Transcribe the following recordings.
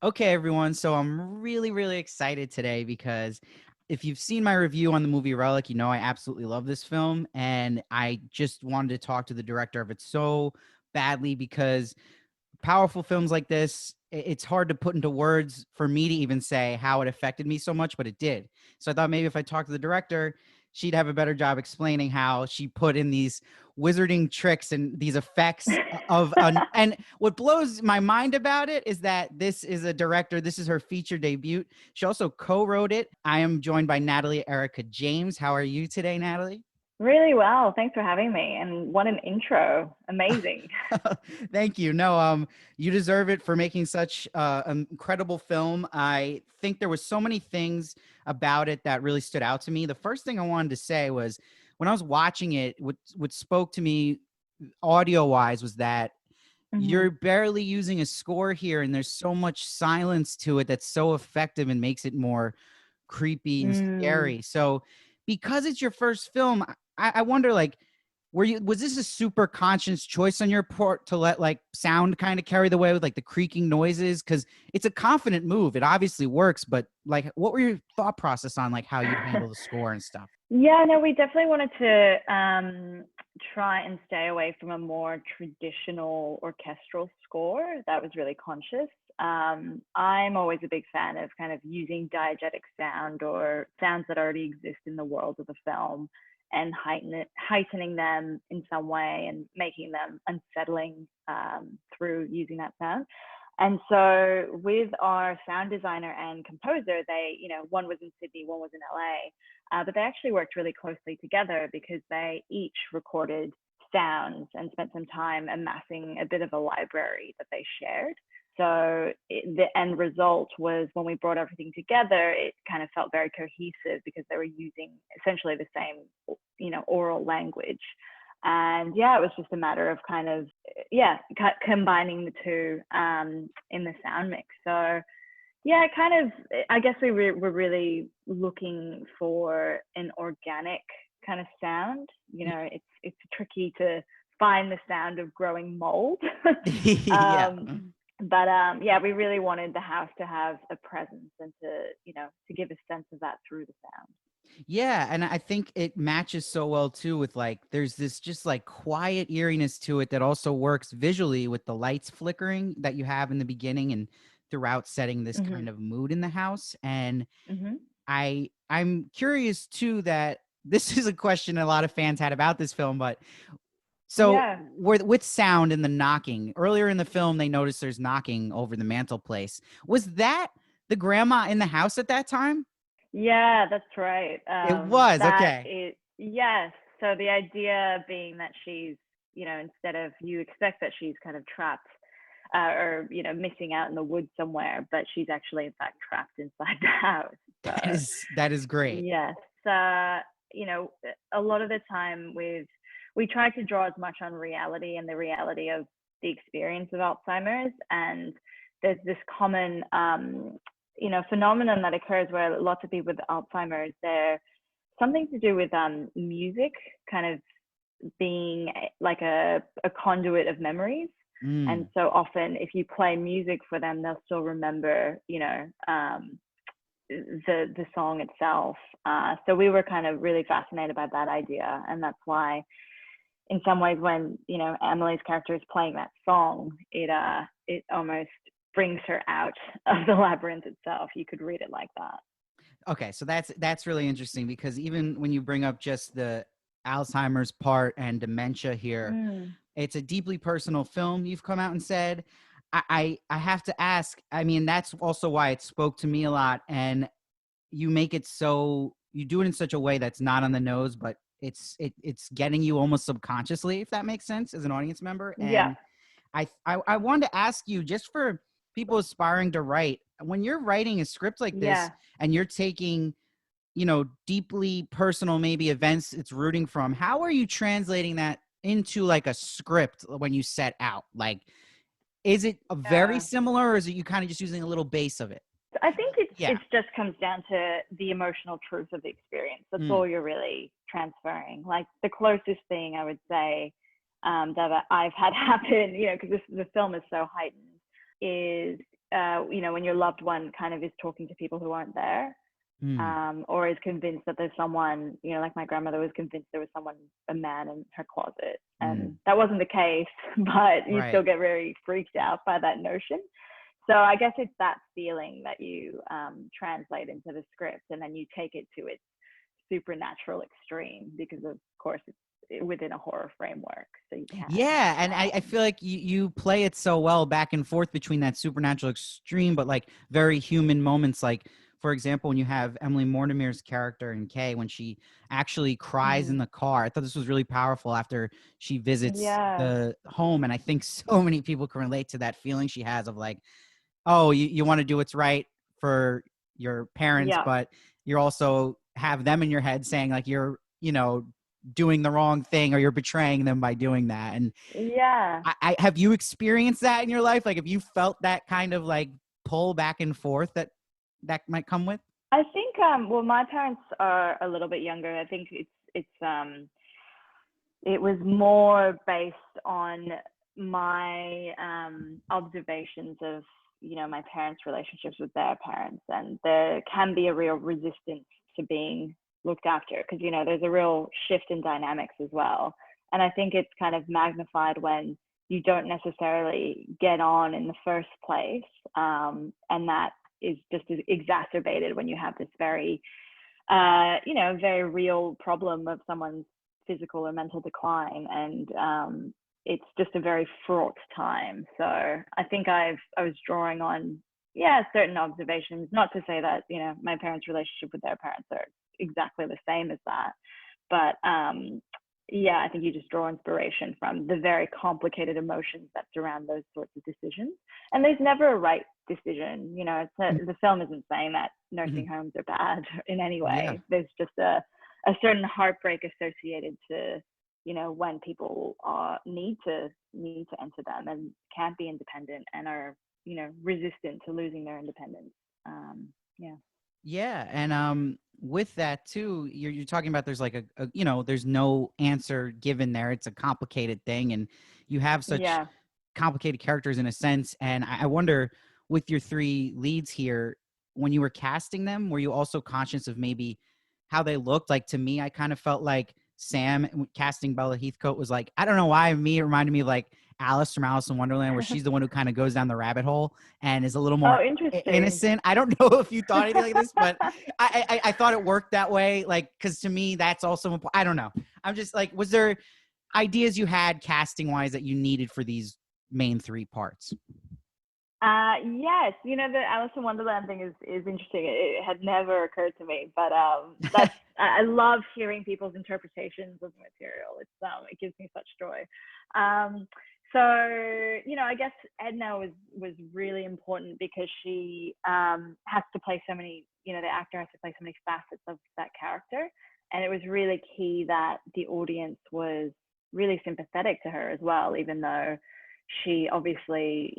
Okay, everyone. So I'm really, really excited today because if you've seen my review on the movie Relic, you know I absolutely love this film. And I just wanted to talk to the director of it so badly because powerful films like this, it's hard to put into words for me to even say how it affected me so much, but it did. So I thought maybe if I talked to the director, she'd have a better job explaining how she put in these wizarding tricks and these effects of an and what blows my mind about it is that this is a director, this is her feature debut. She also co-wrote it. I am joined by Natalie Erika James. How are you today, Natalie? Really well. Thanks for having me. And what an intro. Amazing. Thank you. No, you deserve it for making such an incredible film. I think there was so many things about it that really stood out to me. The first thing I wanted to say was when I was watching it, what spoke to me audio wise was that hmm you're barely using a score here, and there's so much silence to it that's so effective and makes it more creepy and Mm. scary. So, because it's your first film, I wonder, like, was this a super conscious choice on your part to let like sound kind of carry the way with like the creaking noises? Because it's a confident move. It obviously works, but like, what were your thought process on like how you'd handle the score and stuff? Yeah, no, we definitely wanted to try and stay away from a more traditional orchestral score. That was really conscious. I'm always a big fan of kind of using diegetic sound or sounds that already exist in the world of the film and heightening them in some way and making them unsettling through using that sound. And so with our sound designer and composer, one was in Sydney, one was in LA, but they actually worked really closely together because they each recorded sounds and spent some time amassing a bit of a library that they shared. So the end result was when we brought everything together, it kind of felt very cohesive because they were using essentially the same, oral language. And yeah, it was just a matter of kind of combining the two in the sound mix. So yeah, kind of. I guess were really looking for an organic kind of sound. It's tricky to find the sound of growing mold. Yeah. um, but yeah, we really wanted the house to have a presence and to give a sense of that through the sound. Yeah, and I think it matches so well too with like there's this just like quiet eeriness to it that also works visually with the lights flickering that you have in the beginning and throughout setting this hmm kind of mood in the house. And hmm I'm curious too that this is a question a lot of fans had about this film, but so Yeah. with sound and the knocking, earlier in the film they noticed there's knocking over the mantelpiece. Was that the grandma in the house at that time? Yeah, that's right. It was, That okay. is, yes. So the idea being that she's, instead of you expect that she's kind of trapped or, missing out in the woods somewhere, but she's actually in fact trapped inside the house. So That is great. yes, uh, a lot of the time we try to draw as much on reality and the reality of the experience of Alzheimer's, and there's this common phenomenon that occurs where lots of people with Alzheimer's, they're something to do with music kind of being like a conduit of memories. And Mm. so often if you play music for them, they'll still remember, the song itself. So we were kind of really fascinated by that idea, and that's why, in some ways, when Emily's character is playing that song, it almost brings her out of the labyrinth itself. You could read it like that. Okay, so that's really interesting because even when you bring up just the Alzheimer's part and dementia here, Mm. it's a deeply personal film, you've come out and said. I have to ask, I mean, that's also why it spoke to me a lot, and you do it in such a way that's not on the nose, but it's getting you almost subconsciously, if that makes sense, as an audience member. Yeah. And I wanted to ask you, just for people aspiring to write, when you're writing a script like this Yeah. and you're taking, deeply personal maybe events it's rooting from, how are you translating that into like a script when you set out? Like, is it a very Yeah. similar, or is it you kind of just using a little base of it? I think Yeah. it's just comes down to the emotional truth of the experience. That's Mm. all you're really transferring. Like the closest thing I would say that I've had happen, because the film is so heightened, is when your loved one kind of is talking to people who aren't there, Mm, or is convinced that there's someone, like my grandmother was convinced there was a man in her closet. And mm, that wasn't the case, but you still right. get very freaked out by that notion. So I guess it's that feeling that you translate into the script, and then you take it to its supernatural extreme because, of course, it's within a horror framework. So you can. Yeah, and I feel like you play it so well back and forth between that supernatural extreme, but like very human moments. Like, for example, when you have Emily Mortimer's character in K, when she actually cries in Mm. the car. I thought this was really powerful after she visits Yeah. the home. And I think so many people can relate to that feeling she has of like, oh, you want to do what's right for your parents, Yeah. but you're also have them in your head saying like you're, doing the wrong thing or you're betraying them by doing that. And Yeah. I have you experienced that in your life? Like, have you felt that kind of like pull back and forth that might come with? I think well, my parents are a little bit younger. I think it was more based on my observations of my parents' relationships with their parents, and there can be a real resistance to being looked after because there's a real shift in dynamics as well. And I think it's kind of magnified when you don't necessarily get on in the first place, and that is just exacerbated when you have this very very real problem of someone's physical or mental decline. And it's just a very fraught time. So I think I was drawing on, certain observations, not to say that, my parents' relationship with their parents are exactly the same as that. But I think you just draw inspiration from the very complicated emotions that surround those sorts of decisions. And there's never a right decision. The film isn't saying that nursing Mhm. homes are bad in any Yeah. way. There's just a certain heartbreak associated to, when people need to enter them and can't be independent and are, resistant to losing their independence. Yeah. Yeah, and with that too, you're talking about there's like there's no answer given there. It's a complicated thing, and you have such Yeah. complicated characters in a sense. And I wonder, with your three leads here, when you were casting them, were you also conscious of maybe how they looked? Like to me, I kind of felt like Sam casting Bella Heathcote was like, I don't know why, it reminded me of like Alice from Alice in Wonderland, where she's the one who kind of goes down the rabbit hole and is a little Oh, more interesting. innocent. I don't know if you thought anything like this, but I thought it worked that way. Like, because to me, that's also I don't know. I'm just like, was there ideas you had casting wise that you needed for these main three parts? Yes, the Alice in Wonderland thing is interesting. It had never occurred to me, but that's I love hearing people's interpretations of the material. It gives me such joy. So I guess Edna was really important because she has to play so many. The actor has to play so many facets of that character, and it was really key that the audience was really sympathetic to her as well, even though she obviously,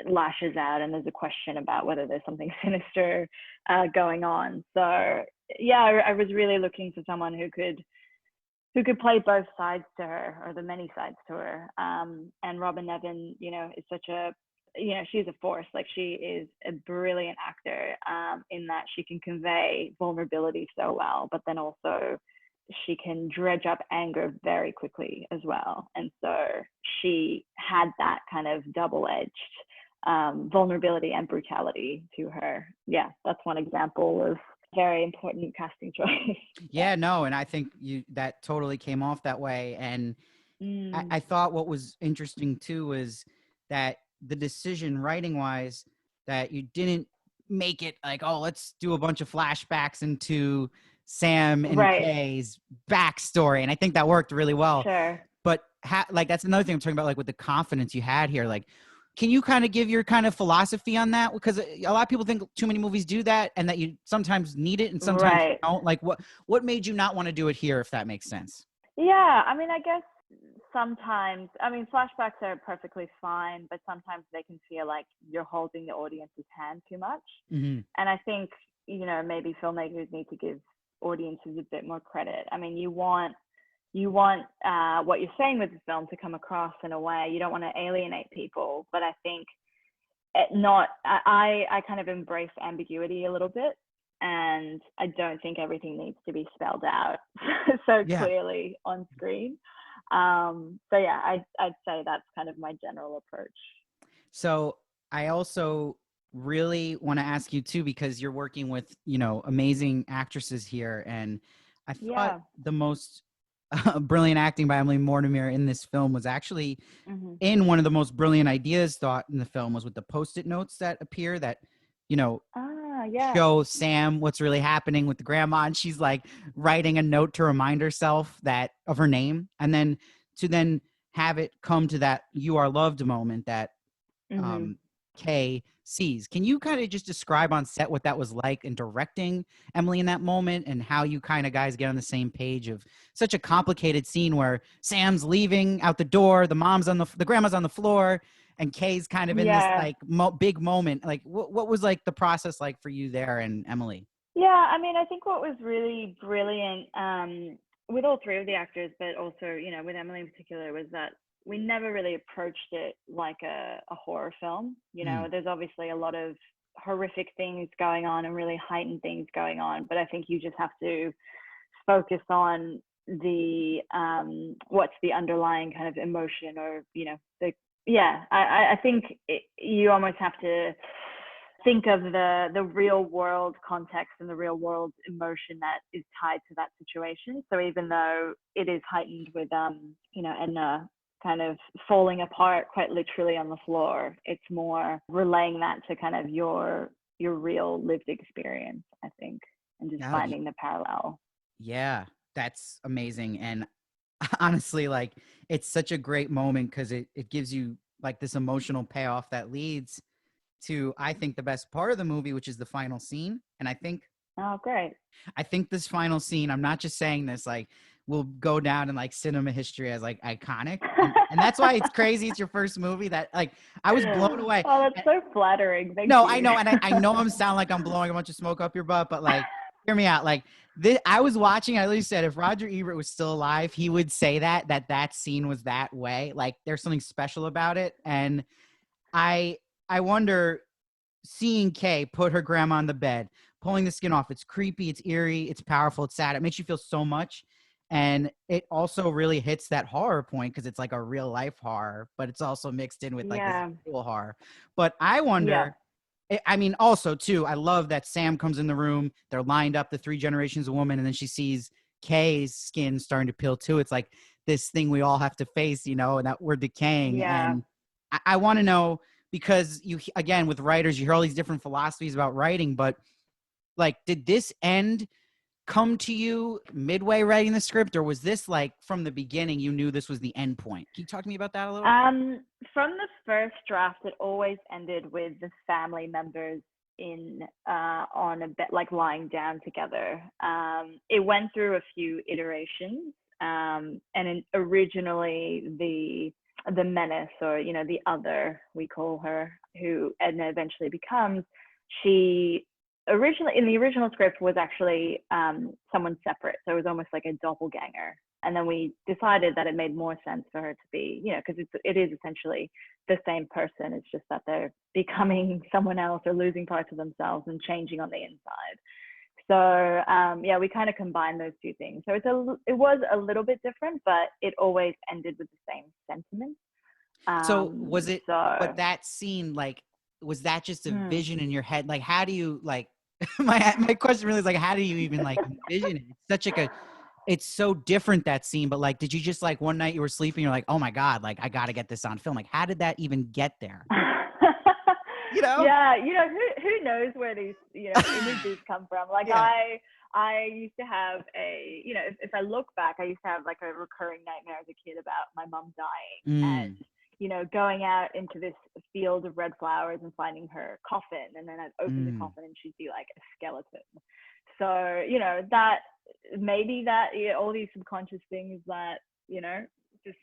lashes out, and there's a question about whether there's something sinister going on. So I was really looking for someone who could play both sides to her, or the many sides to her. And Robin Nevin, is such a, she's a force. Like, she is a brilliant actor, in that she can convey vulnerability so well, but then also she can dredge up anger very quickly as well. And so she had that kind of double-edged vulnerability and brutality to her. Yeah, that's one example of very important casting choice. Yeah, no, and I think you that totally came off that way. And Mm, I thought what was interesting too was that the decision writing wise that you didn't make it like, oh, let's do a bunch of flashbacks into Sam and right. Kay's backstory. And I think that worked really well. Sure. But like that's another thing I'm talking about, like with the confidence you had here. Like, can you kind of give your kind of philosophy on that? Because a lot of people think too many movies do that, and that you sometimes need it and sometimes you Right. don't. Like, what made you not want to do it here, if that makes sense? Yeah, I mean, I guess sometimes, I mean, flashbacks are perfectly fine, but sometimes they can feel like you're holding the audience's hand too much. Mm-hmm. And I think, maybe filmmakers need to give audiences a bit more credit. I mean, you want what you're saying with the film to come across in a way. You don't want to alienate people, but I think not I kind of embrace ambiguity a little bit, and I don't think everything needs to be spelled out so Yeah. clearly on screen. So yeah, I'd say that's kind of my general approach. So I also really want to ask you too, because you're working with, amazing actresses here. And I thought Yeah. the most brilliant acting by Emily Mortimer in this film was actually Hmm. in one of the most brilliant ideas thought in the film was with the post-it notes that appear that, you know, Ah, yeah. show Sam what's really happening with the grandma. And she's like writing a note to remind herself that of her name. And then to then have it come to that "you are loved" moment that Hmm. um, Kay sees. Can you kind of just describe on set what that was like in directing Emily in that moment and how you kind of guys get on the same page of such a complicated scene where Sam's leaving out the door, the grandma's on the floor, and Kay's kind of in this Yeah. like big moment. Like what was like the process like for you there and Emily? Yeah, I mean, I think what was really brilliant with all three of the actors, but also, with Emily in particular, was that we never really approached it like a horror film. Mm, There's obviously a lot of horrific things going on and really heightened things going on, but I think you just have to focus on the what's the underlying kind of emotion, or the yeah. I think you almost have to think of the real world context and the real world emotion that is tied to that situation. So even though it is heightened with Edna kind of falling apart quite literally on the floor, it's more relaying that to kind of your real lived experience, I think, and just no, finding the parallel. yeah, that's amazing. And honestly, like it's such a great moment because it gives you like this emotional payoff that leads to I think the best part of the movie, which is the final scene. And Oh, great. I think this final scene, I'm not just saying this, like will go down in like cinema history as like iconic. And that's why it's crazy. It's your first movie that like I was blown away. Oh, that's And- so flattering. Thank no, I you. know, and I know I'm sound like I'm blowing a bunch of smoke up your butt, but like hear me out. Like this, I was watching, I literally said if Roger Ebert was still alive, he would say that scene was that way. Like there's something special about it. And I I wonder seeing Kay put her grandma on the bed, pulling the skin off. It's creepy, it's eerie, it's powerful, it's sad. It makes you feel so much. And it also really hits that horror point because it's like a real life horror, but it's also mixed in with like this Yeah. visual horror. But I Yeah. wonder, I mean, also too, I love that Sam comes in the room. They're lined up, the three generations of woman, and then she sees Kay's skin starting to peel too. It's like this thing we all have to face, and that we're decaying. Yeah. And I want to know because you again with writers, you hear all these different philosophies about writing, but like, did this end come to you midway writing the script, or was this like from the beginning you knew this was the end point? Can you talk to me about that a little? From the first draft, it always ended with the family members in on a bed, like lying down together. It went through a few iterations, and originally the menace, or the other, we call her, who Edna eventually becomes, she originally in the original script was actually someone separate, so it was almost like a doppelganger. And then we decided that it made more sense for her to be, because it is essentially the same person. It's just that they're becoming someone else or losing parts of themselves and changing on the inside. So yeah, we kind of combined those two things. So it was a little bit different, but it always ended with the same sentiment. So was it, but So that scene, like, was that just a hmm. vision in your head? Like, how do you like, my question really is like, how do you even like envision it? It's such like it's so different that scene, but like, did you just like one night you were sleeping, you're like, oh my God, like I got to get this on film. Like, how did that even get there? You know? Yeah, who knows where these images come from. Like Yeah. I used to have if I look back, I used to have like a recurring nightmare as a kid about my mum dying, Mm, and going out into this field of red flowers and finding her coffin, and then I'd open the mm, coffin and she'd be like a skeleton. So that maybe that, all these subconscious things that just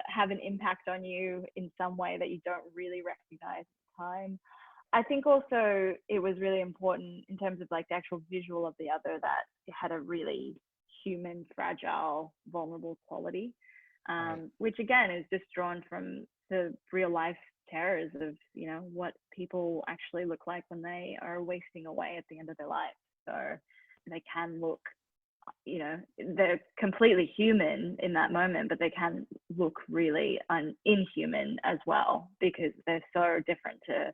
have an impact on you in some way that you don't really recognize at the time. I think also it was really important in terms of like the actual visual of the other, that it had a really human, fragile, vulnerable quality, right. which again is just drawn from the real life terrors of, you know, what people actually look like when they are wasting away at the end of their life. So they can look, you know, they're completely human in that moment, but they can look really inhuman as well, because they're so different to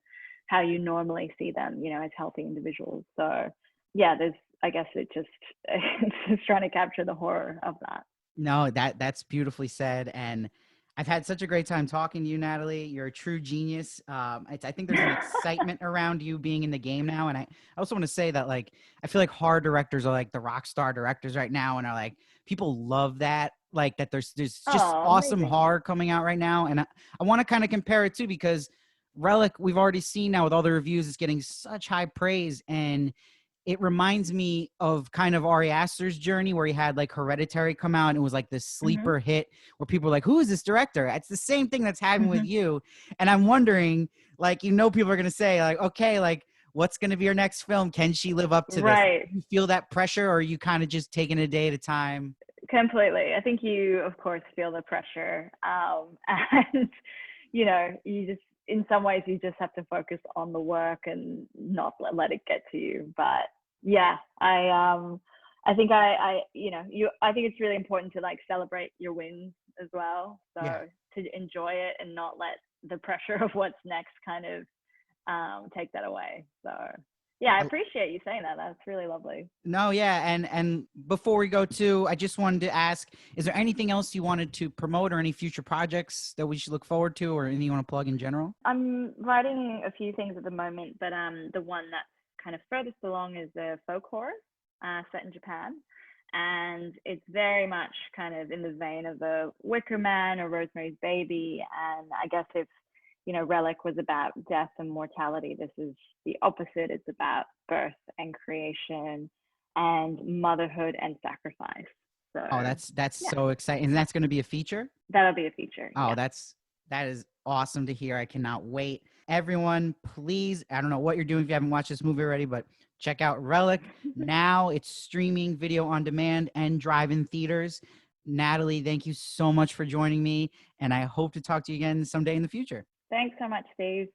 how you normally see them, you know, as healthy individuals. So yeah, there's, I guess it just, it's just trying to capture the horror of that. No, that's beautifully said. And I've had such a great time talking to you, Natalie. You're a true genius. I think there's an excitement around you being in the game now. And I also want to say that, like, I feel like horror directors are like the rock star directors right now, and are like, people love that. Like that, there's just Oh, awesome amazing. horror coming out right now, and I want to kind of compare it too, because Relic, we've already seen now with all the reviews, is getting such high praise, and it reminds me of kind of Ari Aster's journey, where he had like Hereditary come out and it was like this Hmm. sleeper hit where people were like, who is this director? It's the same thing that's happening with Hmm. you. And I'm wondering, like, you know, people are going to say like, okay, like, what's going to be your next film? Can she live up to this? Right. Do you feel that pressure, or are you kind of just taking a day at a time? Completely. I think you, of course, feel the pressure. And, you know, you just, in some ways, you just have to focus on the work and not let it get to you. But yeah, I think you know, I think it's really important to like celebrate your wins as well. Yeah. So to enjoy it and not let the pressure of what's next kind of take that away. So yeah, I I, appreciate you saying that. That's really lovely. no, yeah, and before we go to, I just wanted to ask: is there anything else you wanted to promote, or any future projects that we should look forward to, or anything you want to plug in general? I'm writing a few things at the moment, but the one that's kind of furthest along is a folk horror set in Japan, and it's very much kind of in the vein of the Wicker Man or Rosemary's Baby. And I guess if, you know, Relic was about death and mortality, this is the opposite. It's about birth and creation and motherhood and sacrifice. So Oh, that's yeah, so exciting. And that's going to be a feature? that'll be a feature. Oh, Yeah. that is awesome to hear. I cannot wait. Everyone, please, I don't know what you're doing if you haven't watched this movie already, but check out Relic. Now it's streaming video on demand and drive-in theaters. Natalie, thank you so much for joining me, and I hope to talk to you again someday in the future. Thanks so much, Steve.